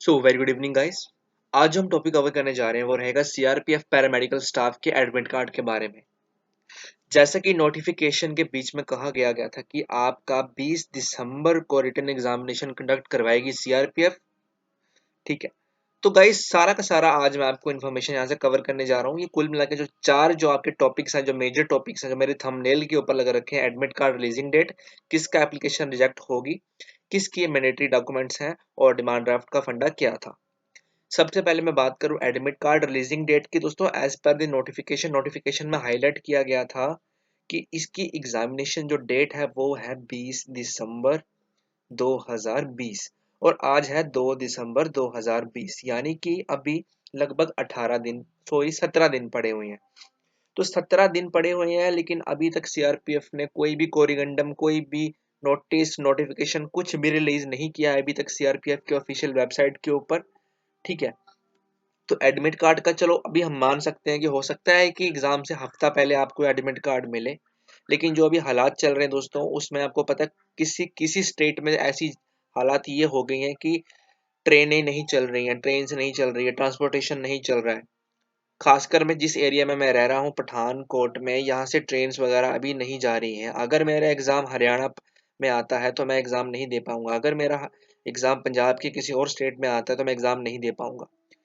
So very good evening guys. आज जो हम टॉपिक कवर करने जा रहे हैं वो रहेगा सीआरपीएफ पैरामेडिकल स्टाफ के एडमिट कार्ड के बारे में। जैसा कि नोटिफिकेशन के बीच में कहा गया था कि आपका 20 दिसंबर को रिटन एग्जामिनेशन कंडक्ट करवाएगी सीआरपीएफ। ठीक है। तो गाइस सारा का सारा आज मैं आपको इन्फॉर्मेशन यहाँ से कवर करने जा रहा हूँ। ये कुल मिला के जो चार जो आपके टॉपिक्स हैं, जो मेजर टॉपिक्स हैं, जो मेरे थंबनेल के ऊपर लगा रखे हैं। एडमिट कार्ड रिलीजिंग डेट, किसका एप्लीकेशन रिजेक्ट होगी, किसकी मैंडेटरी डॉक्यूमेंट्स हैं और डिमांड ड्राफ्ट का फंडा क्या था। सबसे पहले मैं बात करूं एडमिट कार्ड रिलीजिंग डेट की। दोस्तों एज पर द नोटिफिकेशन में हाईलाइट किया गया था कि इसकी एग्जामिनेशन जो डेट है वो है 20 दिसंबर 2020 और आज है 2 दिसंबर 2020, यानी कि अभी लगभग 18 दिन, सॉरी 17 दिन पड़े हुए हैं। तो 17 दिन पड़े हुए हैं, लेकिन अभी तक सीआरपीएफ ने कोई भी कोरिगंडम, कोई भी नोटिस, नोटिफिकेशन कुछ भी रिलीज नहीं किया है अभी तक सीआरपीएफ के ऑफिशियल वेबसाइट के ऊपर। ठीक है। तो एडमिट कार्ड का चलो अभी हम मान सकते हैं कि हो सकता है कि एग्जाम से हफ्ता पहले आपको एडमिट कार्ड मिले, लेकिन जो अभी हालात चल रहे हैं दोस्तों उसमें आपको पता है किसी किसी स्टेट में ऐसी हालात ये हो गई हैं कि ट्रेनें नहीं चल रही हैं, ट्रेन से नहीं चल रही है, ट्रांसपोर्टेशन नहीं चल रहा है। खासकर मैं जिस एरिया में मैं रह रहा हूँ पठानकोट में, यहाँ से ट्रेन्स वगैरह अभी नहीं जा रही हैं। अगर मेरा एग्जाम हरियाणा में आता है तो मैं एग्जाम नहीं दे पाऊंगा, अगर मेरा एग्जाम पंजाब के किसी और स्टेट में आता है तो मैं एग्जाम नहीं दे पाऊंगा,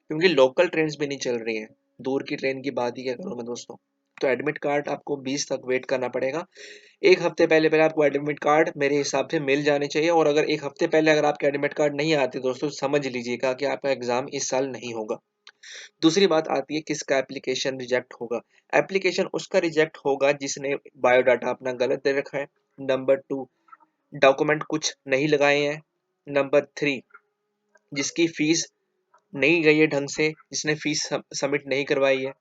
क्योंकि लोकल ट्रेन्स भी नहीं चल रही हैं। दूर की ट्रेन की बात ही क्या करूँ मैं दोस्तों। तो एडमिट कार्ड आपको 20 तक वेट करना पड़ेगा। एक हफ्ते पहले पहले आपको एडमिट कार्ड मेरे हिसाब से मिल जाने चाहिए, और अगर एक हफ्ते पहले अगर आपके एडमिट कार्ड नहीं आते दोस्तों, समझ लीजिएगा कि आपका एग्जाम इस साल नहीं होगा। दूसरी बात आती है किसका एप्लीकेशन रिजेक्ट होगा। एप्लीकेशन उसका रिजेक्ट होगा जिसने बायोडाटा अपना गलत दे रखा है। नंबर टू, डॉक्यूमेंट कुछ नहीं लगाए हैं। नंबर थ्री, जिसकी फीस नहीं गई है ढंग से, जिसने फीस सबमिट नहीं करवाई है।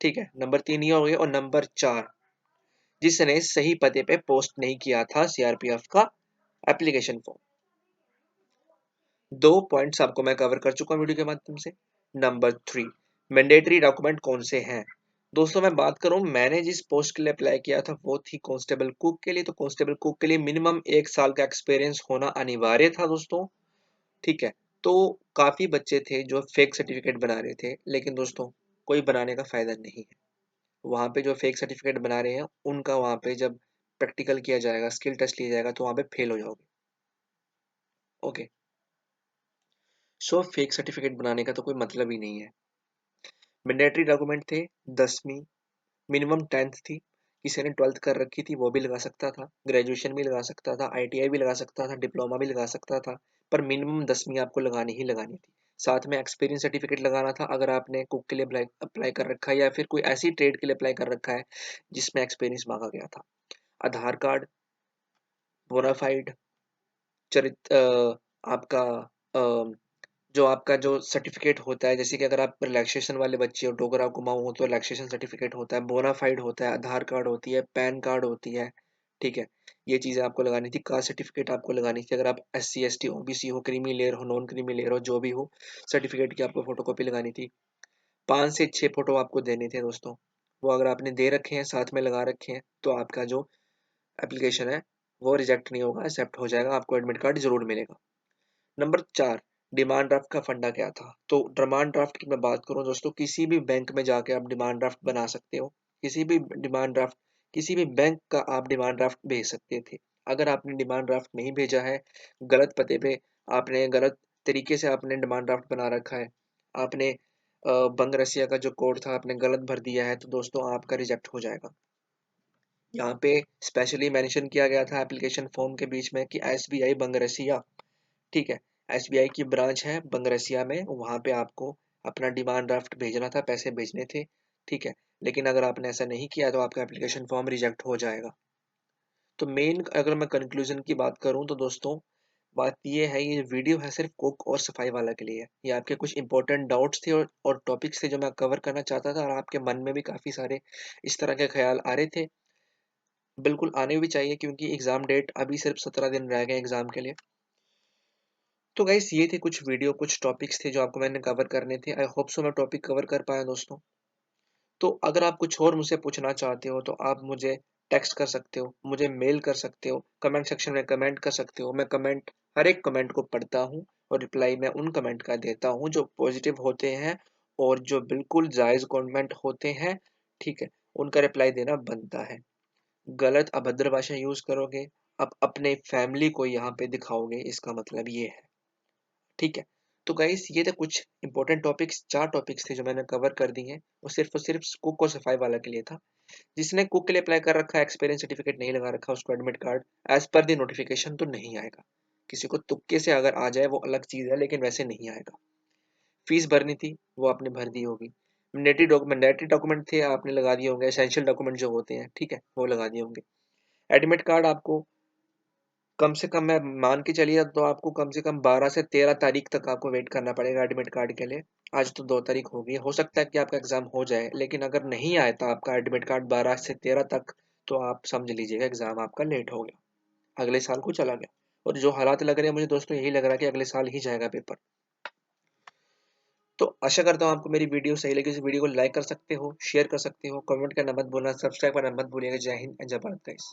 ठीक है, नंबर तीन ये हो गया। और नंबर चार, जिसने सही पते पे पोस्ट नहीं किया था सीआरपीएफ का एप्लीकेशन फॉर्म। दो पॉइंट्स आपको मैं कवर कर चुका हूं वीडियो के माध्यम से। नंबर थ्री, मैंडेटरी डॉक्यूमेंट कौन से हैं। दोस्तों मैं बात करूं, मैंने जिस पोस्ट के लिए अप्लाई किया था वो थी कांस्टेबल कुक के लिए। तो कांस्टेबल कुक के लिए मिनिमम 1 साल का एक्सपीरियंस होना अनिवार्य था दोस्तों। ठीक है। तो काफी बच्चे थे जो फेक सर्टिफिकेट बना रहे थे, लेकिन दोस्तों कोई बनाने का फायदा नहीं है। वहां पे जो फेक सर्टिफिकेट बना रहे हैं उनका वहां पे जब प्रैक्टिकल किया जाएगा, स्किल टेस्ट लिया जाएगा, तो वहां पे फेल हो जाओगे। ओके। सो फेक सर्टिफिकेट बनाने का तो कोई मतलब ही नहीं है। मैंडेटरी डॉक्यूमेंट थे 10वीं, मिनिमम 10th थी। किसी ने 12th कर रखी थी वो भी लगा सकता था, ग्रेजुएशन भी लगा सकता था, आईटीआई भी लगा सकता था, डिप्लोमा भी लगा सकता था, पर मिनिमम 10वीं आपको लगानी ही लगानी थी। साथ में एक्सपीरियंस सर्टिफिकेट लगाना था अगर आपने कुक के लिए अप्लाई कर रखा है या फिर कोई ऐसी ट्रेड के लिए अप्लाई कर रखा है जिसमें एक्सपीरियंस मांगा गया था। आधार कार्ड, बोनाफाइड, चरित्र, आपका जो आपका जो सर्टिफिकेट होता है, जैसे कि अगर आप रिलैक्सेशन वाले बच्चे हो, डोगरा कुमाऊं हो, तो रिलैक्सेशन सर्टिफिकेट होता है, बोनाफाइड होता है, आधार कार्ड होती है, पैन कार्ड होती है। ठीक है। ये चीजें आपको लगानी थी। कास्ट सर्टिफिकेट आपको लगानी थी अगर आप SC ST OBC हो, क्रीमी लेयर हो, नॉन क्रीमी लेयर हो, जो भी हो, सर्टिफिकेट की आपको फोटोकॉपी लगानी थी। 5 से 6 फोटो आपको देने थे दोस्तों। वो अगर आपने दे रखे हैं, साथ में लगा रखे हैं, तो आपका जो एप्लीकेशन है वो रिजेक्ट नहीं होगा, एक्सेप्ट हो जाएगा, आपको एडमिट कार्ड जरूर मिलेगा। नंबर चार, डिमांड ड्राफ्ट का फंडा क्या था। तो डिमांड ड्राफ्ट की मैं बात करूं दोस्तों, किसी भी बैंक में जाके आप डिमांड ड्राफ्ट बना सकते हो। किसी भी डिमांड ड्राफ्ट, किसी भी बैंक का आप डिमांड ड्राफ्ट भेज सकते थे। अगर आपने डिमांड ड्राफ्ट नहीं भेजा है, गलत पते पे आपने गलत तरीके से आपने डिमांड ड्राफ्ट बना रखा है, आपने बंग रसिया का जो कोड था आपने गलत भर दिया है, तो दोस्तों आपका रिजेक्ट हो जाएगा। यहाँ पे स्पेशली मेंशन किया गया था एप्लीकेशन फॉर्म के बीच में कि SBI बंगरसिया, ठीक है, SBI की ब्रांच है बंगरसिया में, वहां पे आपको अपना डिमांड ड्राफ्ट भेजना था, पैसे भेजने थे। ठीक है। लेकिन अगर आपने ऐसा नहीं किया तो आपका एप्लीकेशन फॉर्म रिजेक्ट हो जाएगा। तो मेन अगर मैं कंक्लूजन की बात करूं तो दोस्तों बात ये है, ये वीडियो है सिर्फ कुक और सफाई वाला के लिए। ये आपके कुछ इंपॉर्टेंट डाउट्स थे और टॉपिक्स थे जो मैं कवर करना चाहता था, और आपके मन में भी काफी सारे इस तरह के ख्याल आ रहे थे। बिल्कुल आने भी चाहिए, क्योंकि एग्जाम डेट अभी सिर्फ 17 दिन रह गए एग्जाम के लिए। तो गाइस ये थे कुछ वीडियो, कुछ टॉपिक्स थे जो आपको मैंने कवर करने थे। आई होप सो मैं टॉपिक कवर कर पाया दोस्तों। तो अगर आप कुछ और मुझसे पूछना चाहते हो तो आप मुझे टेक्स्ट कर सकते हो, मुझे मेल कर सकते हो, कमेंट सेक्शन में कमेंट कर सकते हो। मैं कमेंट, हर एक कमेंट को पढ़ता हूँ और रिप्लाई मैं उन कमेंट का देता हूँ जो पॉजिटिव होते हैं और जो बिल्कुल जायज़ कमेंट होते हैं, ठीक है, उनका रिप्लाई देना बनता है। गलत अभद्र भाषा यूज़ करोगे, आप अपने फैमिली को यहाँ पे दिखाओगे, इसका मतलब ये है, ठीक है। तो गाइस ये थे कुछ इंपॉर्टेंट टॉपिक्स, 4 टॉपिक्स थे जो मैंने कवर कर दिए हैं और सिर्फ कुक और सफाई वाला के लिए था। जिसने कुक के लिए अप्लाई कर रखा है, एक्सपीरियंस सर्टिफिकेट नहीं लगा रखा, उसको admit card as per the notification तो नहीं आएगा। किसी को तुक्के से अगर आ जाए वो अलग चीज़ है, लेकिन वैसे नहीं आएगा। फीस भरनी थी, वो आपने भर दी होगी। मैंडेटरी डॉक्यूमेंट थे, आपने लगा दिए होंगे। एसेंशियल डॉक्यूमेंट जो होते हैं, ठीक है, वो लगा दिए होंगे। एडमिट कार्ड आपको कम से कम, मैं मान के चलिए तो आपको कम से कम 12 से 13 तारीख तक आपको वेट करना पड़ेगा एडमिट कार्ड के लिए। आज तो 2 तारीख हो गई, हो सकता है कि आपका एग्जाम हो जाए, लेकिन अगर नहीं आया था आपका एडमिट कार्ड 12 से 13 तक, तो आप समझ लीजिएगा एग्जाम आपका लेट हो गया, अगले साल को चला गया। और जो हालात लग रहे हैं मुझे दोस्तों, यही लग रहा है कि अगले साल ही जाएगा पेपर। तो आशा करता हूँ आपको मेरी वीडियो सही लगी। इस वीडियो को लाइक कर सकते हो, शेयर कर सकते हो, कमेंट करना मत भूलना, सब्सक्राइब करना मत भूलिएगा। जय हिंद, जय भारत गाइस।